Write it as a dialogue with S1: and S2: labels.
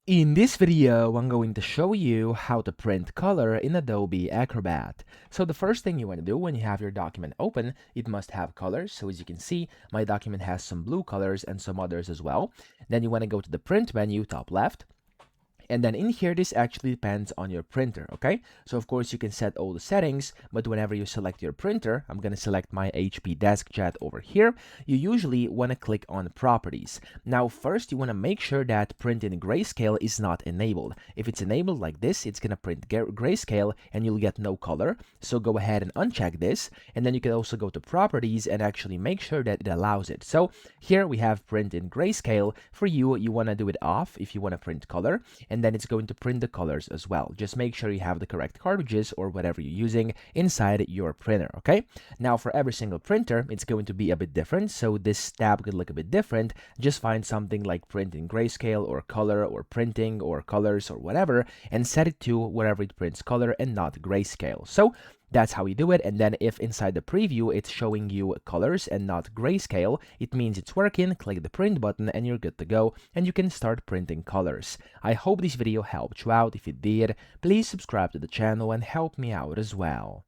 S1: In this video, I'm going to show you how to print color in Adobe Acrobat. So the first thing you want to do when you have your document open, it must have colors. So as you can see, my document has some blue colors and some others as well. Then you want to go to the print menu, top left. And then in here, this actually depends on your printer, okay? So of course you can set all the settings, but whenever you select your printer, I'm gonna select my HP DeskJet over here, you usually wanna click on properties. Now first you wanna make sure that print in grayscale is not enabled. If it's enabled like this, it's gonna print grayscale and you'll get no color. So go ahead and uncheck this, and then you can also go to properties and actually make sure that it allows it. So here we have print in grayscale. For you, you wanna do it off if you wanna print color, and then it's going to print the colors as well. Just make sure you have the correct cartridges or whatever you're using inside your printer, okay? Now for every single printer, it's going to be a bit different, so this tab could look a bit different. Just find something like print in grayscale or color or printing or colors or whatever, and set it to wherever it prints color and not grayscale. So that's how you do it. And then if inside the preview it's showing you colors and not grayscale, it means it's working. Click the print button and you're good to go, and you can start printing colors. I hope this video helped you out. If it did, please subscribe to the channel and help me out as well.